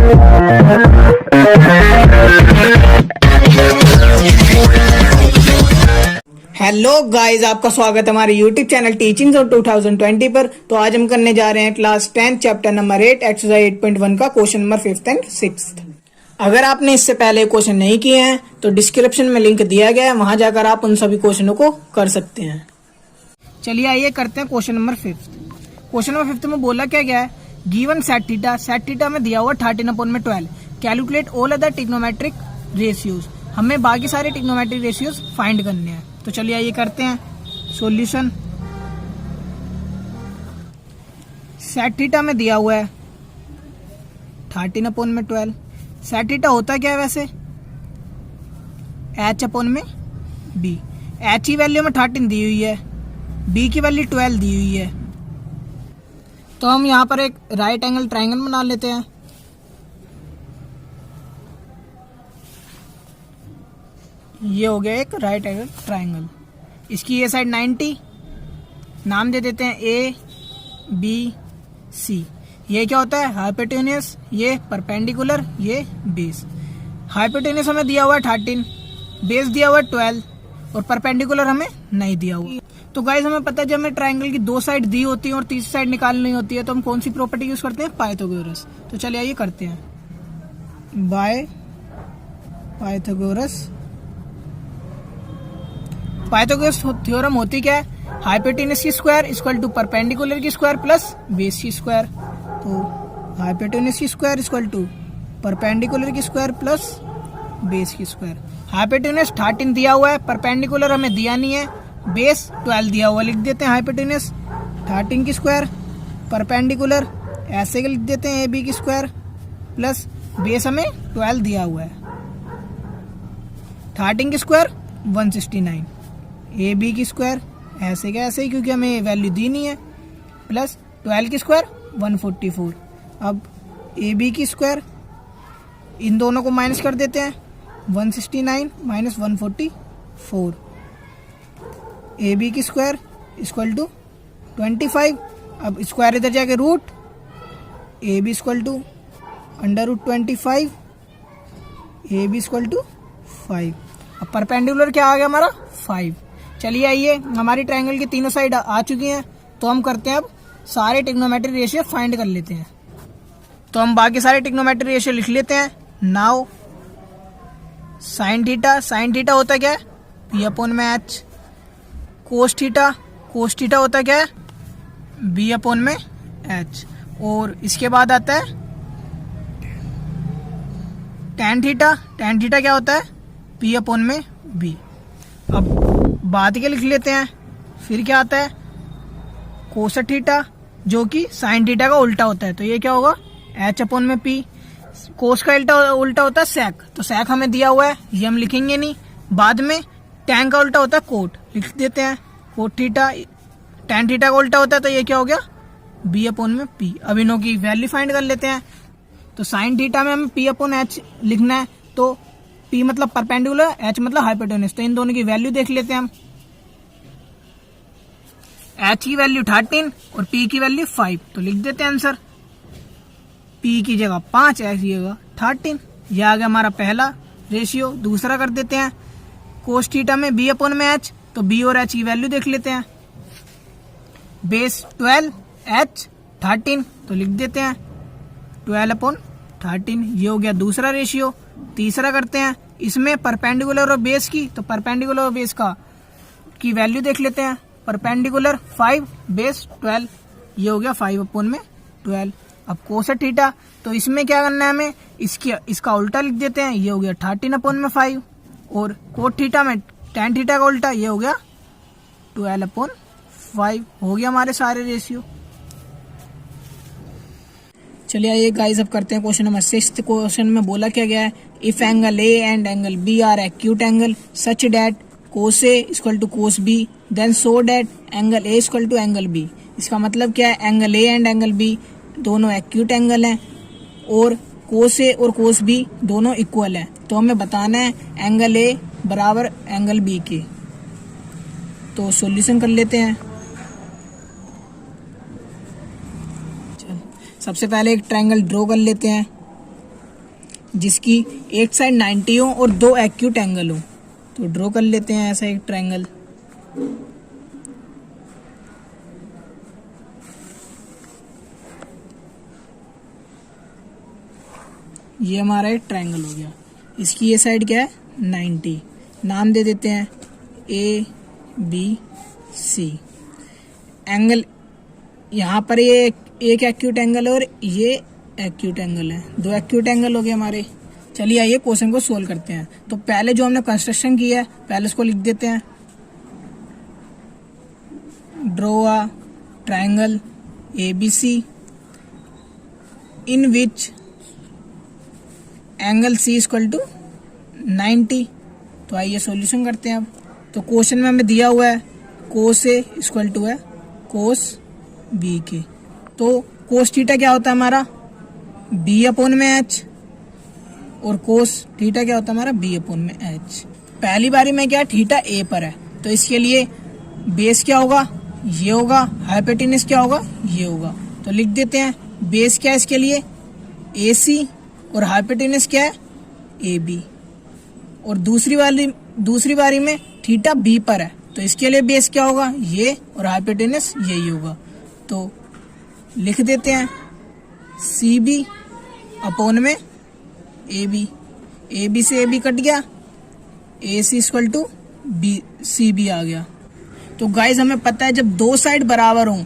Hello guys, आपका स्वागत है हमारे यूट्यूब चैनल टीचिंग ऑफ 2020 पर। तो आज हम करने जा रहे हैं क्लास 10 चैप्टर नंबर 8 एक्सरसाइज 8.1 का question number 5th and 6th। अगर आपने इससे पहले क्वेश्चन नहीं किए हैं तो डिस्क्रिप्शन में लिंक दिया गया है, वहां जाकर आप उन सभी क्वेश्चनों को कर सकते हैं। चलिए आइए करते हैं question number 5th। Question number 5th में बोला क्या गया है, गिवन सेट थीटा में दिया हुआ 13/12, calculate all other trigonometric ratios. हमें बाकी सारे ट्रिग्नोमेट्रिक रेशियोज फाइंड करने हैं। तो चलिए आइए करते हैं सॉल्यूशन। सेट थीटा में दिया हुआ है 13/12। सेट थीटा होता क्या है वैसे, h/b। h की वैल्यू में 13 दी हुई है, b की वैल्यू 12 दी हुई है। तो हम यहाँ पर एक राइट एंगल ट्राइंगल बना लेते हैं। ये हो गया एक राइट एंगल ट्राइंगल। इसकी ये साइड 90, नाम दे देते हैं A B C। ये क्या होता है, हाइपोटेन्यूस, ये परपेंडिकुलर, ये बेस। हाइपोटेन्यूस हमें दिया हुआ है 13, बेस दिया हुआ है 12 और परपेंडिकुलर हमें नहीं दिया हुआ। तो गाइस हमें पता है जब हमें ट्राइंगल की दो साइड दी होती है और तीसरी साइड निकालनी होती है तो हम कौन सी प्रॉपर्टी यूज करते हैं, पाइथागोरस। तो चलिए आइए करते हैं बाय पाइथागोरस। पाइथागोरस थ्योरम होती क्या है, हाइपोटेन्यूस की स्क्वायर इक्वल टू परपेंडिकुलर की स्क्वायर प्लस बेस की स्क्वायर। तो हाइपोटेन्यूस की स्क्वायर इक्वल टू परपेंडिकुलर की स्क्वायर प्लस बेस की स्क्वायर। हाइपोटेन्यूस 13 दिया हुआ है, परपेंडिकुलर हमें दिया नहीं है, बेस 12 दिया हुआ, लिख देते हैं हाइपोटेन्यूस 13 की स्क्वायर, परपेंडिकुलर ऐसे लिख देते हैं AB की स्क्वायर प्लस बेस हमें 12 दिया हुआ है। 13 की स्क्वायर 169, AB की स्क्वायर ऐसे क्या ऐसे ही क्योंकि हमें वैल्यू दी नहीं है, प्लस 12 की स्क्वायर 144। अब AB की स्क्वायर, इन दोनों को माइनस कर देते हैं, 169 माइनस 144। AB की स्क्वायर इक्वल टू 25। अब स्क्वायर इधर जाके root, AB equal to √25, AB equal to 5। अब परपेंडिकुलर क्या आ गया हमारा 5। चलिए आइए, हमारी ट्रायंगल की तीनों साइड आ चुकी हैं तो हम करते हैं अब सारे ट्रिग्नोमेट्रिक रेशियो फाइंड कर लेते हैं। तो हम बाकी सारे ट्रिग्नोमेट्रिक रेशियो लिख लेते हैं। नाउ साइन थीटा होता क्या है, P/H। कोस थीटा होता क्या है, B/H। और इसके बाद आता है टैन थीटा क्या होता है, P/B। अब बाद के लिख लेते हैं। फिर क्या आता है कोसेट थीटा, जो कि साइन थीटा का उल्टा होता है। तो ये क्या होगा, H/P। कोस का उल्टा होता है सेक, तो सेक हमें दिया हुआ है, ये हम लिखेंगे नहीं। बाद में टैन का उल्टा होता है कोट, लिख देते हैं कोट थीटा। टैन थीटा का उल्टा होता है तो ये क्या हो गया, B/P। अब इनों की वैल्यू फाइंड कर लेते हैं। तो साइन थीटा में हमें P/H लिखना है, तो P मतलब परपेंडिकुलर, H मतलब हाइपोटेन्यूस। तो इन दोनों की वैल्यू देख लेते हैं हम। H की वैल्यू 13 और P की वैल्यू 5, तो लिख देते हैं आंसर। P की जगह 5, H की जगह 13। यह आ गया हमारा पहला रेशियो। दूसरा कर देते हैं कोस थीटा में B/H, तो B और H की वैल्यू देख लेते हैं। बेस 12, H 13, तो लिख देते हैं 12/13। ये हो गया दूसरा रेशियो। तीसरा करते हैं, इसमें परपेंडिकुलर और बेस की, तो परपेंडिकुलर और बेस की वैल्यू देख लेते हैं। परपेंडिकुलर 5, बेस 12, ये हो गया 5/12। अब कोसेट थीटा, तो इसमें क्या करना है हमें, इसका उल्टा लिख देते हैं, ये हो गया 13/5। और कोट थीटा में टैन थीटा का उल्टा, ये हो गया 12/5। हो गया हमारे सारे रेशियो। चलिए आइए गाइस, अब करते हैं क्वेश्चन नंबर 6। क्वेश्चन में बोला क्या गया है, if angle A and angle B are acute angle such that cos A equal to cos B, then so that angle A equal to angle B। इसका मतलब क्या है, angle A and angle B दोनों acute angle हैं और cos A और cos B दोनों equal हैं। तो हमें बताना है एंगल A बराबर एंगल B के। तो सॉल्यूशन कर लेते हैं। सबसे पहले एक ट्रायंगल ड्रॉ कर लेते हैं। जिसकी एक साइड 90 हो और दो एक्यूट एंगल हो। तो ड्रॉ कर लेते हैं ऐसा एक ट्रायंगल। ये हमारा एक ट्रायंगल हो गया। इसकी ये साइड क्या है 90, नाम दे देते हैं ABC। एंगल यहाँ पर ये एक एक्यूट एंगल है और ये एक्यूट एंगल है, दो एक्यूट एंगल हो गए हमारे। चलिए आइए क्वेश्चन को सोल्व करते हैं। तो पहले जो हमने कंस्ट्रक्शन किया है पहले उसको लिख देते हैं। Draw a triangle ABC in which angle C equal to 90। तो आइए सॉल्यूशन करते हैं अब। तो क्वेश्चन में हमें दिया हुआ है कोस A इक्वल टू है कोस B के। तो कोस थीटा क्या होता है हमारा B अपॉन में H, और कोस थीटा क्या होता है हमारा B अपॉन में H। पहली बारी में क्या थीटा A पर है, तो इसके लिए बेस क्या होगा ये होगा, हाइपोटेनस क्या होगा ये होगा। तो लिख देते हैं बेस क्या है इसके लिए AC और हाइपोटेनस क्या है AB। और दूसरी बारी में थीटा B पर है, तो इसके लिए बेस क्या होगा ये और हाइपोटेनस यही होगा। तो लिख देते हैं CB अपॉन में AB। AB से AB कट गया, AC इक्वल टू CB आ गया। तो गाइज हमें पता है जब दो साइड बराबर हों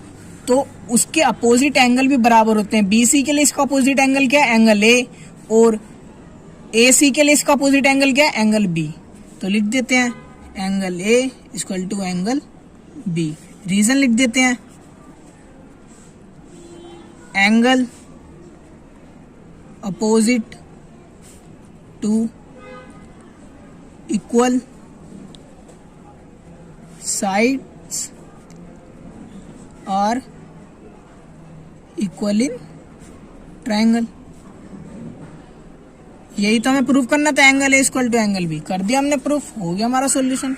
तो उसके अपोजिट एंगल भी बराबर होते हैं। BC के लिए इसका अपोजिट एंगल क्या है एंगल A, और AC के लिए इसका अपोजिट एंगल क्या है एंगल B। तो लिख देते हैं angle A equal to angle B। Reason लिख देते हैं angle opposite to equal sides are equal in triangle. यही तो हमें प्रूफ करना था, angle A equal to angle B। कर दिया हमने प्रूफ, हो गया हमारा सॉल्यूशन।